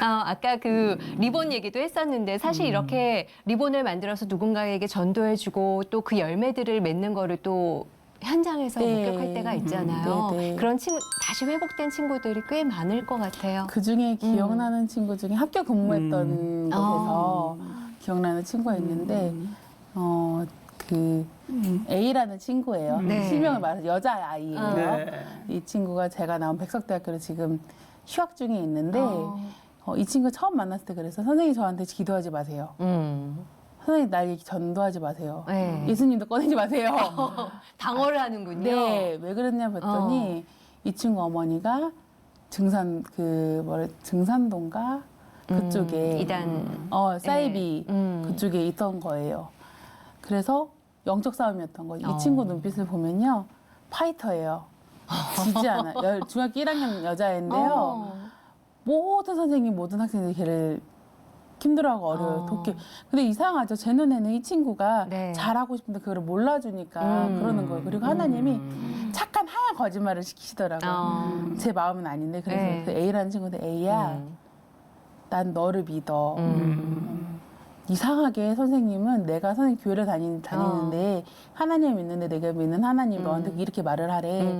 아까 그 리본 얘기도 했었는데 사실 이렇게 리본을 만들어서 누군가에게 전도해주고 또 그 열매들을 맺는 거를 또 현장에서 네. 목격할 때가 있잖아요. 네. 그런 친구 다시 회복된 친구들이 꽤 많을 것 같아요. 그 중에 기억나는 친구 중에 학교 근무했던 곳에서 기억나는 친구가 있는데 그 A라는 친구예요. 네. 실명을 말해서 여자아이예요. 네. 이 친구가 제가 나온 백석대학교를 지금 휴학 중에 있는데 이 친구 처음 만났을 때 그래서 선생님이 저한테 기도하지 마세요. 선생님 날 전도하지 마세요. 네. 예수님도 꺼내지 마세요. 방어를 하는군요. 네, 왜 그랬냐 봤더니 이 친구 어머니가 증산동가 그쪽에 이단 사이비 네. 그쪽에 있던 거예요. 그래서 영적 싸움이었던 거예요. 이 어. 친구 눈빛을 보면요. 파이터예요. 지지 않아. 중학교 1학년 여자애인데요. 모든 선생님, 모든 학생들이 걔를 힘들어하고 어려워요. 독해. 근데 이상하죠. 제 눈에는 이 친구가 네. 잘하고 싶은데 그걸 몰라주니까 그러는 거예요. 그리고 하나님이 착한 하얀 거짓말을 시키시더라고요. 제 마음은 아닌데. 그래서 네. 그 A라는 친구한테 A야, 난 너를 믿어. 이상하게 선생님은 내가 선생님 교회를 다니는데 하나님 믿는데 내가 믿는 하나님 너한테 이렇게 말을 하래.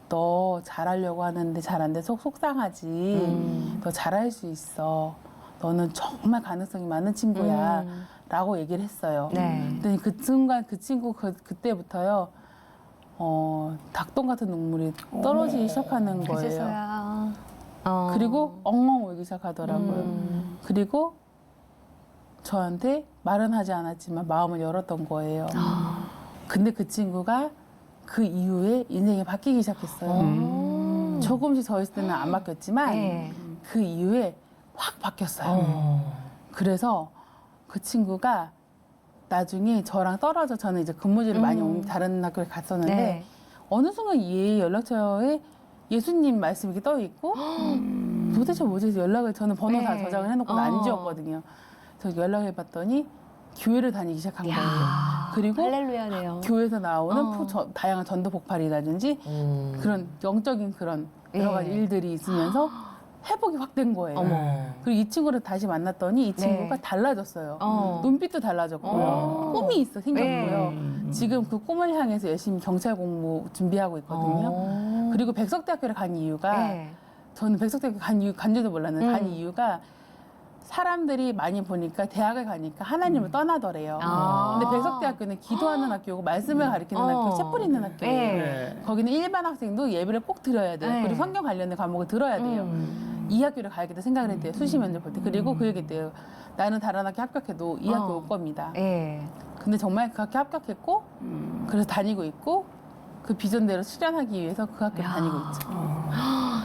너 잘하려고 하는데 잘 안 돼. 속상하지. 너 잘할 수 있어. 너는 정말 가능성이 많은 친구야. 라고 얘기를 했어요. 네. 근데 그 순간 그 친구 그때부터요. 닭똥 같은 눈물이 떨어지기 시작하는 거예요. 그제서야. 그리고 엉엉 울기 시작하더라고요. 그리고 저한테 말은 하지 않았지만 마음을 열었던 거예요. 근데 그 친구가 그 이후에 인생이 바뀌기 시작했어요. 조금씩 저 있을 때는 안 바뀌었지만 네. 그 이후에 확 바뀌었어요. 그래서 그 친구가 나중에 저랑 떨어져 저는 이제 근무지를 많이 다른 학교에 갔었는데 네. 어느 순간 얘 연락처에 예수님 말씀이 이렇게 떠 있고 도대체 뭐지? 해서 연락을 저는 번호 다 네. 저장을 해놓고 안 지웠거든요. 그래서 연락을 해봤더니 교회를 다니기 시작한 거예요. 그리고 할렐루야네요. 교회에서 나오는 다양한 전도 폭발이라든지 그런 영적인 그런 여러 가지 예. 일들이 있으면서 회복이 확 된 거예요. 그리고 이 친구를 다시 만났더니 이 친구가 네. 달라졌어요. 어. 눈빛도 달라졌고요. 꿈이 생겼고요. 지금 그 꿈을 향해서 열심히 경찰 공부 준비하고 있거든요. 그리고 백석대학교를 간 이유가 네. 저는 백석대학교 간 줄도 몰랐는데 간 이유가 사람들이 많이 보니까 대학을 가니까 하나님을 떠나더래요. 아. 근데 백석대학교는 기도하는 학교고 말씀을 가르치는 학교, 책 뿌리는 학교예요. 네. 거기는 일반 학생도 예배를 꼭 드려야 돼요. 네. 그리고 성경 관련된 과목을 들어야 돼요. 이 학교를 가야겠다 생각을 했대요. 수시 면접 볼 때. 그리고 그 얘기했대요. 나는 다른 학교 합격해도 이 학교 올 겁니다. 예. 근데 정말 그 학교 합격했고 그래서 다니고 있고 그 비전대로 수련하기 위해서 그 학교를 다니고 있죠.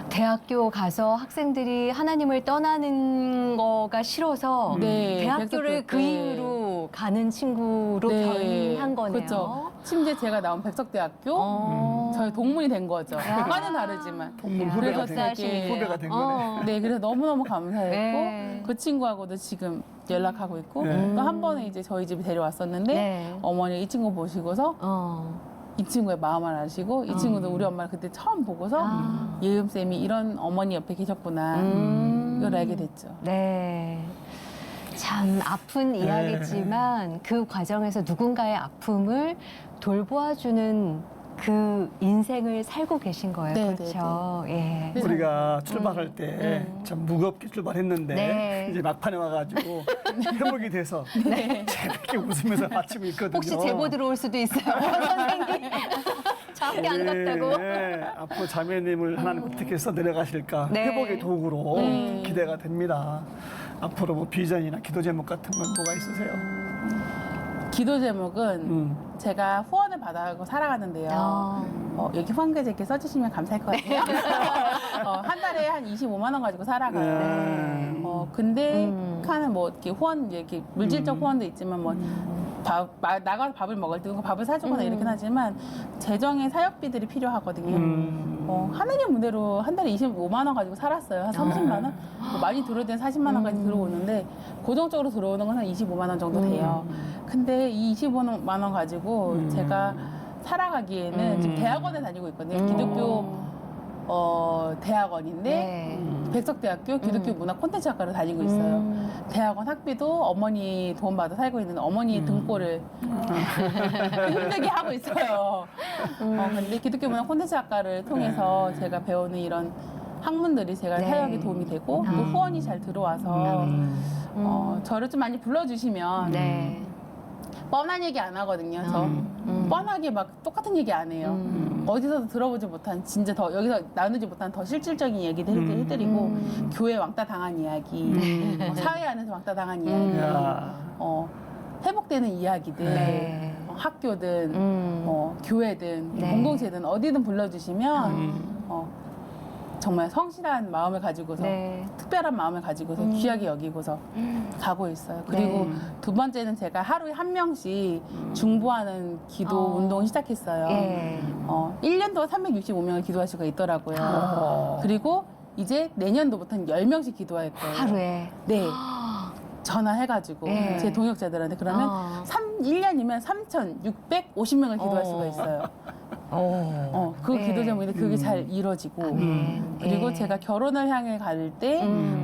대학교 가서 학생들이 하나님을 떠나는 거가 싫어서 네, 대학교를 백석대 그 때. 이유로 가는 친구로 변한 거네요. 그렇죠. 심지어 제가 나온 백석대학교 저희 동문이 된 거죠. 과는 다르지만. 동문 야, 후배가 그래서 된 되게 후배가 된 거네. 네, 그래서 너무너무 감사했고 네. 그 친구하고도 지금 연락하고 있고 네. 또 한 번은 이제 저희 집에 데려왔었는데 네. 어머니 이 친구 보시고서 이 친구의 마음을 아시고 이 친구도 우리 엄마를 그때 처음 보고서 예음쌤이 이런 어머니 옆에 계셨구나 이걸 알게 됐죠. 네. 참 아픈 이야기지만 그 과정에서 누군가의 아픔을 돌보아주는 그 인생을 살고 계신 거예요. 네, 그렇죠. 예. 우리가 출발할 때 참 무겁게 출발했는데 네. 이제 막판에 와가지고 회복이 돼서 재밌게 웃으면서 마치고 있거든요. 혹시 제보 들어올 수도 있어요, 선생님. 저밖에 안 갔다고. 네, 앞으로 자매님을 하나님 어떻게 써 내려가실까 네. 회복의 도구로 기대가 됩니다. 앞으로 뭐 비전이나 기도 제목 같은 건 뭐가 있으세요? 기도 제목은 제가 후원을 받아가고 살아가는데요. 여기 후원계좌 이렇게 써주시면 감사할 것 같아요. 한 달에 한 25만 원 가지고 살아가요. 근데 하는 뭐 이렇게 후원 이렇게 물질적 후원도 있지만 뭐 나가서 밥을 먹을 때 밥을 사주거나 이렇긴 하지만 재정의 사역비들이 필요하거든요. 하나님 문대로 한 달에 25만 원 가지고 살았어요. 한 30만 원? 뭐 많이 들어올 때는 40만 원까지 들어오는데 고정적으로 들어오는 건 한 25만 원 정도 돼요. 근데 이 25만 원 가지고 제가 살아가기에는 지금 대학원에 다니고 있거든요. 기독교 대학원인데 네. 백석대학교 기독교 문화 콘텐츠학과를 다니고 있어요. 대학원 학비도 어머니 도움받아 살고 있는 어머니 등골을 힘들게 하고 있어요. 근데 기독교 문화 콘텐츠학과를 통해서 제가 배우는 이런 학문들이 제가 네. 사역에 도움이 되고 또 후원이 잘 들어와서 저를 좀 많이 불러주시면 네. 뻔한 얘기 안 하거든요. 저 뻔하게 막 똑같은 얘기 안 해요. 어디서도 들어보지 못한 진짜 더 여기서 나누지 못한 더 실질적인 얘기도 해드리고 교회 왕따 당한 이야기, 사회 안에서 왕따 당한 이야기, 야. 회복되는 이야기들, 네. 학교든 교회든 네. 공동체든 어디든 불러주시면 정말 성실한 마음을 가지고서 네. 특별한 마음을 가지고서 귀하게 여기고서 가고 있어요. 그리고 네. 두 번째는 제가 하루에 한 명씩 중보하는 기도 운동을 시작했어요. 예. 1년 동안 365명을 기도할 수가 있더라고요. 그리고 이제 내년도부터는 10명씩 기도할 거예요. 하루에. 네. 전화해가지고 네. 제 동역자들한테 그러면 1년이면 3,650명을 기도할 수가 있어요. 그 네. 기도 제목인데 그게 잘 이루어지고 그리고 네. 제가 결혼을 향해 갈 때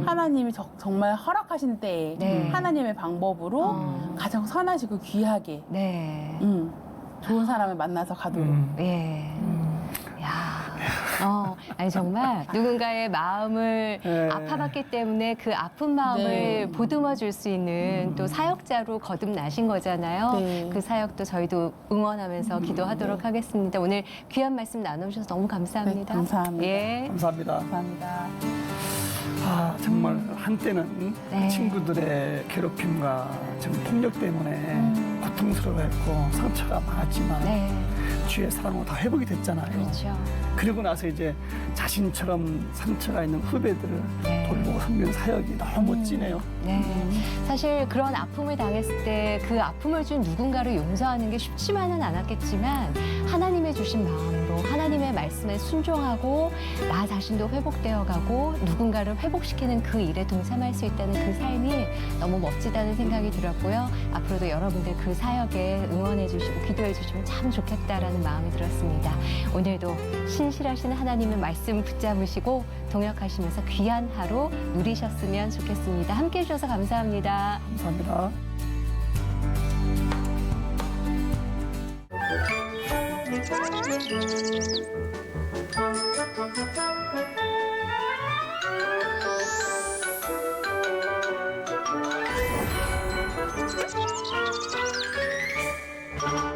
하나님이 정말 허락하신 때에 네. 하나님의 방법으로 가장 선하시고 귀하게 네. 좋은 사람을 만나서 가도록 예. 야. 아니 정말 누군가의 마음을 네. 아파봤기 때문에 그 아픈 마음을 네. 보듬어 줄 수 있는 또 사역자로 거듭나신 거잖아요. 네. 그 사역도 저희도 응원하면서 기도하도록 하겠습니다. 오늘 귀한 말씀 나누셔서 너무 감사합니다. 네, 감사합니다. 예. 감사합니다. 감사합니다. 정말 한때는 네. 친구들의 괴롭힘과 지금 폭력 때문에 고통스러워했고 상처가 많았지만 네. 주의 사랑으로 다 회복이 됐잖아요. 그렇죠. 그리고 나서 이제 자신처럼 상처가 있는 후배들을 네. 돌보고 섬기는 사역이 너무 멋지네요. 네. 사실 그런 아픔을 당했을 때 그 아픔을 준 누군가를 용서하는 게 쉽지만은 않았겠지만 하나님의 주신 마음으로 하나님의 말씀에 순종하고 나 자신도 회복되어 가고 누군가를 회복시키는 그 일에 동참할 수 있다는 그 삶이 너무 멋지다는 생각이 들었고요. 앞으로도 여러분들 그 사역에 응원해 주시고 기도해 주시면 참 좋겠다라는 마음이 들었습니다. 오늘도 신실하신 하나님의 말씀 붙잡으시고 동역하시면서 귀한 하루 누리셨으면 좋겠습니다. 함께해 주셔서 감사합니다. 감사합니다.